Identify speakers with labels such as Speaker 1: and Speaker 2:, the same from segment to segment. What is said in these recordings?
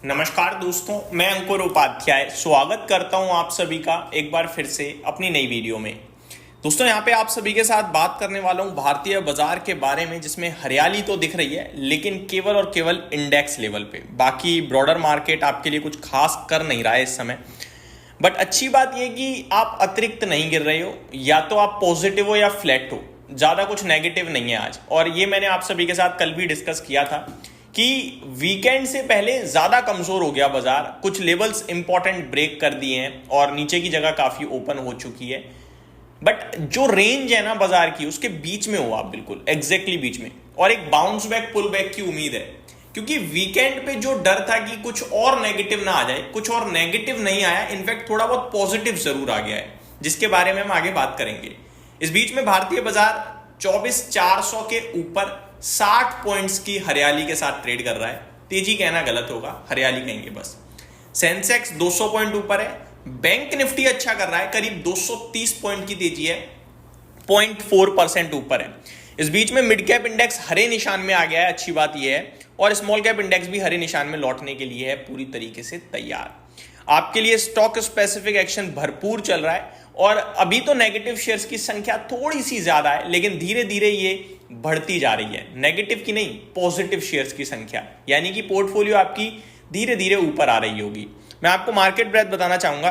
Speaker 1: नमस्कार दोस्तों, मैं अंकुर उपाध्याय स्वागत करता हूं आप सभी का एक बार फिर से अपनी नई वीडियो में। दोस्तों, यहां पे आप सभी के साथ बात करने वाला हूं भारतीय बाजार के बारे में, जिसमें हरियाली तो दिख रही है लेकिन केवल और केवल इंडेक्स लेवल पे। बाकी ब्रॉडर मार्केट आपके लिए कुछ खास कर नहीं रहा है इस समय। बट अच्छी बात यह कि आप अतिरिक्त नहीं गिर रहे हो, या तो आप पॉजिटिव हो या फ्लैट हो, ज़्यादा कुछ नेगेटिव नहीं है आज। और ये मैंने आप सभी के साथ कल भी डिस्कस किया था कि वीकेंड से पहले ज़्यादा कमज़ोर हो गया बाजार, कुछ लेवल्स इंपॉर्टेंट ब्रेक कर दिए हैं और नीचे की जगह काफ़ी ओपन हो चुकी है। बट जो रेंज है ना बाजार की, उसके बीच में हो आप, बिल्कुल एग्जैक्टली बीच में, और एक बाउंस बैक पुल बैक की उम्मीद है। क्योंकि वीकेंड पे जो डर था कि कुछ और नेगेटिव ना आ जाए, कुछ और नेगेटिव नहीं आया, इनफैक्ट थोड़ा बहुत पॉजिटिव जरूर आ गया है, जिसके बारे में हम आगे बात करेंगे। इस बीच में भारतीय बाजार 24,400 के ऊपर 60 पॉइंट्स की हरियाली के साथ ट्रेड कर रहा है। तेजी कहना गलत होगा, हरियाली कहेंगे बस। सेंसेक्स 200 पॉइंट ऊपर है। बैंक निफ्टी अच्छा कर रहा है, करीब 230 पॉइंट की तेजी है, 0.4% ऊपर है। इस बीच में मिड कैप इंडेक्स हरे निशान में आ गया है, अच्छी बात यह है, और स्मॉल कैप इंडेक्स भी हरे निशान में लौटने के लिए है पूरी तरीके से तैयार। आपके लिए स्टॉक स्पेसिफिक एक्शन भरपूर चल रहा है, और अभी तो नेगेटिव शेयर्स की संख्या थोड़ी सी ज्यादा है, लेकिन धीरे धीरे ये बढ़ती जा रही है। नेगेटिव की नहीं, पॉजिटिव शेयर्स की संख्या, यानी कि पोर्टफोलियो आपकी धीरे धीरे ऊपर आ रही होगी। मैं आपको मार्केट ब्रेथ बताना चाहूंगा।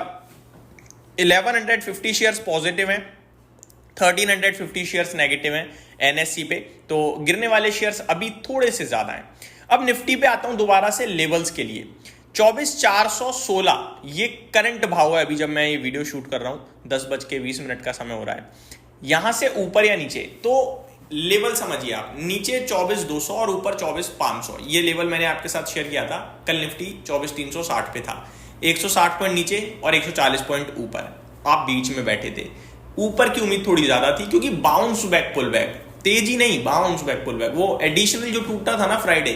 Speaker 1: 1150 शेयर्स पॉजिटिव हैं, 1350 शेयर्स नेगेटिव हैं एनएससी पे, तो गिरने वाले शेयर्स अभी थोड़े से ज्यादा हैं। अब निफ्टी पे आता हूं दोबारा से लेवल्स के लिए। 24,416 ये करंट भाव है अभी जब मैं ये वीडियो शूट कर रहा हूं, 10:20 का समय हो रहा है। यहां से ऊपर या नीचे, तो लेवल समझिए आप, नीचे 24,200 और ऊपर 24,500, ये लेवल मैंने आपके साथ शेयर किया था। कल निफ्टी 24,360 पे था, 160 पॉइंट नीचे और 140 पॉइंट ऊपर, आप बीच में बैठे थे। ऊपर की उम्मीद थोड़ी ज्यादा थी, क्योंकि बाउंस बैक पुल बैक, तेजी नहीं, बाउंस बैक पुल बैक, वो एडिशनल जो टूटा था ना फ्राइडे,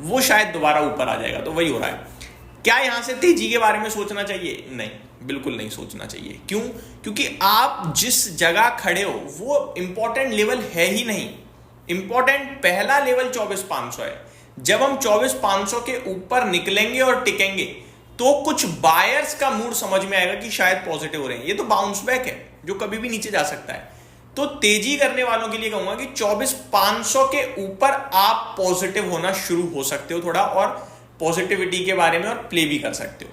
Speaker 1: वो शायद दोबारा ऊपर आ जाएगा, तो वही हो रहा है। क्या यहां से तेजी के बारे में सोचना चाहिए? नहीं, बिल्कुल नहीं सोचना चाहिए। क्यों? क्योंकि आप जिस जगह खड़े हो वो इंपॉर्टेंट लेवल है ही नहीं। इंपॉर्टेंट पहला लेवल 24,500 है। जब हम 24,500 के ऊपर निकलेंगे और टिकेंगे, तो कुछ बायर्स का मूड समझ में आएगा कि शायद पॉजिटिव हो रहे हैं। ये तो बाउंस बैक है जो कभी भी नीचे जा सकता है। तो तेजी करने वालों के लिए कहूंगा कि 24,500 के ऊपर आप पॉजिटिव होना शुरू हो सकते हो थोड़ा, और पॉजिटिविटी के बारे में और प्ले भी कर सकते हो।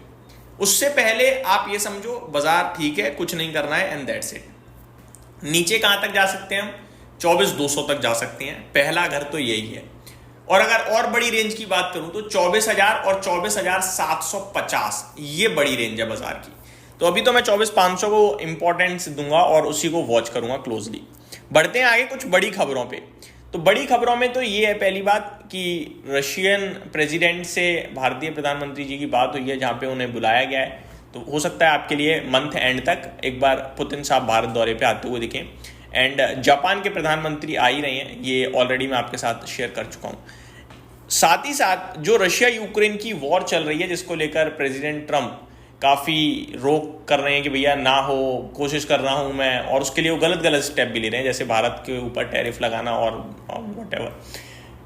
Speaker 1: उससे पहले आप ये समझो बाजार ठीक है, कुछ नहीं करना है, एंड दैट्स इट। नीचे कहां तक जा सकते हैं हम? 24,200 तक जा सकते हैं, पहला घर तो यही है। और अगर और बड़ी रेंज की बात करूं तो 24,000 और 24,750, ये बड़ी रेंज है बाजार की। तो अभी तो मैं 24,500 को इंपॉर्टेंस दूंगा और उसी को वॉच करूंगा क्लोजली। बढ़ते हैं आगे कुछ बड़ी खबरों पे। तो बड़ी खबरों में तो ये है, पहली बात कि रशियन प्रेसिडेंट से भारतीय प्रधानमंत्री जी की बात हुई है, जहां पे उन्हें बुलाया गया है। तो हो सकता है आपके लिए मंथ एंड तक एक बार पुतिन साहब भारत दौरे पे आते हुए दिखें। एंड जापान के प्रधानमंत्री आ ही रहे हैं, ये ऑलरेडी मैं आपके साथ शेयर कर चुका हूं। साथ ही साथ जो रशिया यूक्रेन की वॉर चल रही है, जिसको लेकर प्रेसिडेंट ट्रंप काफ़ी रोक कर रहे हैं कि भैया ना हो, कोशिश कर रहा हूं मैं, और उसके लिए वो गलत गलत स्टेप भी ले रहे हैं, जैसे भारत के ऊपर टैरिफ लगाना और व्हाटएवर।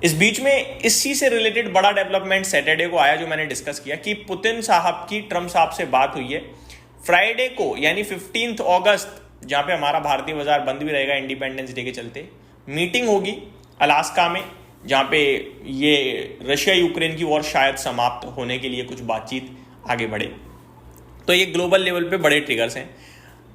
Speaker 1: इस बीच में इसी से रिलेटेड बड़ा डेवलपमेंट सैटरडे को आया, जो मैंने डिस्कस किया कि पुतिन साहब की ट्रंप साहब से बात हुई है। फ्राइडे को यानी 15 अगस्त, जहां पे हमारा भारतीय बाजार बंद भी रहेगा इंडिपेंडेंस डे के चलते, मीटिंग होगी अलास्का में, जहां पे ये रशिया यूक्रेन की वॉर शायद समाप्त होने के लिए कुछ बातचीत आगे बढ़े। तो ये ग्लोबल लेवल पे बड़े ट्रिगर्स हैं।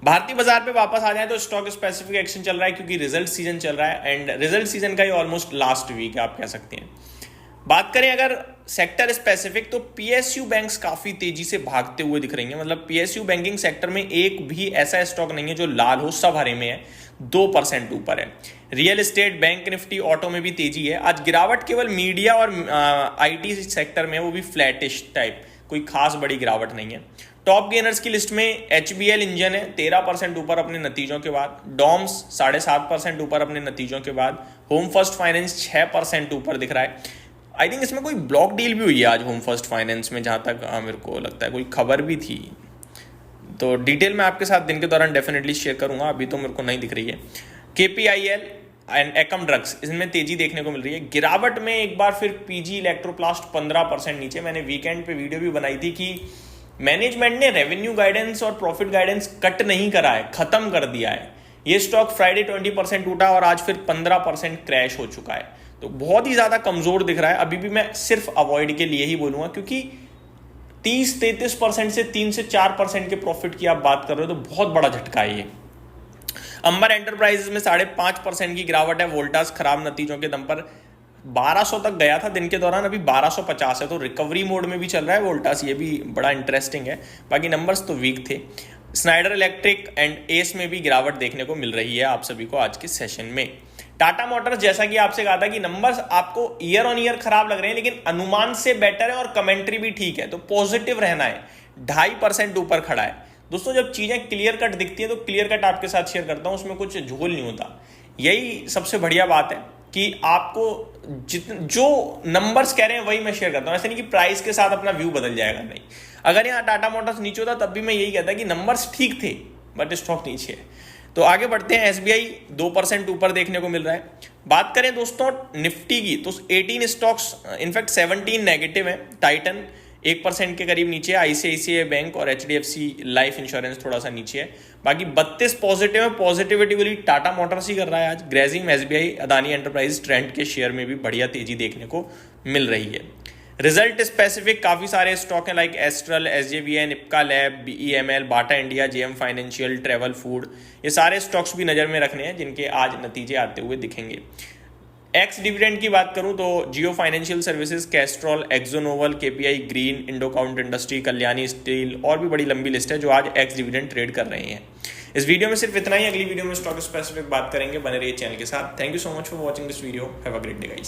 Speaker 1: भारतीय बाजार पे वापस आ जाए तो स्टॉक स्पेसिफिक एक्शन चल रहा है, क्योंकि रिजल्ट सीजन चल रहा है, एंड रिजल्ट सीजन का ये ऑलमोस्ट लास्ट वीक है, आप कह सकते हैं। बात करें अगर सेक्टर स्पेसिफिक, तो पीएसयू बैंक्स काफी तेजी से भागते हुए दिख रही हैं। मतलब पीएसयू बैंकिंग सेक्टर में एक भी ऐसा स्टॉक नहीं है जो लाल हो, सब हरे में है, 2% ऊपर है। Real estate, bank Nifty, auto में भी तेजी है। आज गिरावट केवल मीडिया और आईटी सेक्टर में, वो भी फ्लैटिश टाइप, कोई खास बड़ी गिरावट नहीं है। टॉप गेनर्स की लिस्ट में एचबीएल इंजन है 13% ऊपर अपने नतीजों के बाद, डॉम्स 7.5% ऊपर अपने नतीजों के बाद, होम फर्स्ट फाइनेंस 6% ऊपर दिख रहा है। आई थिंक इसमें कोई ब्लॉक डील भी हुई है आज होम फर्स्ट फाइनेंस में, जहां तक मेरे को लगता है कोई खबर भी थी। तो डिटेल मैं आपके साथ दिन के दौरान डेफिनेटली शेयर करूंगा, अभी तो मेरे को नहीं दिख रही है। केपीआईएल एंड एकम ड्रग्स, इसमें तेजी देखने को मिल रही है। गिरावट में एक बार फिर पीजी इलेक्ट्रोप्लास्ट 15% नीचे। मैंने वीकेंड पे वीडियो भी बनाई थी कि मैनेजमेंट ने रेवेन्यू गाइडेंस और प्रॉफिट गाइडेंस कट नहीं करा है, खत्म कर दिया है। ये स्टॉक फ्राइडे 20% टूटा और आज फिर 15% क्रैश हो चुका है, तो बहुत ही ज्यादा कमजोर दिख रहा है। अभी भी मैं सिर्फ अवॉइड के लिए ही बोलूंगा, क्योंकि 30-33% से 3 से 4% के प्रॉफिट की आप बात कर रहे हो तो बहुत बड़ा झटका है ये। अंबर एंटरप्राइजेस में 5.5% की गिरावट है। वोल्टास खराब नतीजों के दम पर 1200 तक गया था दिन के दौरान, अभी 1250 है, तो रिकवरी मोड में भी चल रहा है वोल्टास, ये भी बड़ा इंटरेस्टिंग है। बाकी नंबर्स तो वीक थे। स्नाइडर इलेक्ट्रिक एंड एस में भी गिरावट देखने को मिल रही है आप सभी को आज के सेशन में। टाटा मोटर्स, जैसा कि आपसे कहा था कि नंबर्स आपको ईयर ऑन ईयर खराब लग रहे हैं, लेकिन अनुमान से बेटर है और कमेंट्री भी ठीक है, तो पॉजिटिव रहना है। 2.5% ऊपर खड़ा है। दोस्तों, जब चीजें क्लियर कट दिखती है तो क्लियर कट आपके साथ शेयर करता हूं, उसमें कुछ झोल नहीं होता। यही सबसे बढ़िया बात है कि आपको जो नंबर्स कह रहे हैं वही मैं शेयर करता हूं। ऐसे नहीं कि प्राइस के साथ अपना व्यू बदल जाएगा, नहीं। अगर यहाँ टाटा मोटर्स नीचे होता तब भी मैं यही कहता कि नंबर्स ठीक थे बट स्टॉक नीचे है। तो आगे बढ़ते हैं। एसबीआई 2% ऊपर देखने को मिल रहा है। बात करें दोस्तों निफ्टी की, तो 18 स्टॉक्स, इनफैक्ट 17 नेगेटिव है। टाइटन 1% के करीब नीचे है। आईसीआईसीआई बैंक और एचडीएफसी लाइफ इंश्योरेंस थोड़ा सा नीचे है। बाकी 32 पॉजिटिव है। पॉजिटिविटी वाली टाटा मोटर्स ही कर रहा है आज। ग्रेजिम, एसबीआई, अदानी एंटरप्राइज, ट्रेंड के शेयर में भी बढ़िया तेजी देखने को मिल रही है। रिजल्ट स्पेसिफिक काफी सारे स्टॉक हैं, like astral, SJVN, Ipca lab, BEML, Bata India, JM financial, travel food, ये सारे स्टॉक्स भी नजर में रखने हैं जिनके आज नतीजे आते हुए दिखेंगे। एक्स डिविडेंड की बात करूं तो जियो फाइनेंशियल सर्विसेज, कैस्ट्रॉल, एक्सोनोवल, KPI green, Indo Count industry, Kalyani steel और भी बड़ी लंबी लिस्ट है जो आज एक्स डिविडेंड ट्रेड कर रहे हैं। इस वीडियो में सिर्फ इतना ही। अगली वीडियो में स्टॉक स्पेसिफिक बात करेंगे। बने रहिए चैनल के साथ। Thank you so much for watching this video. Have a great day guys.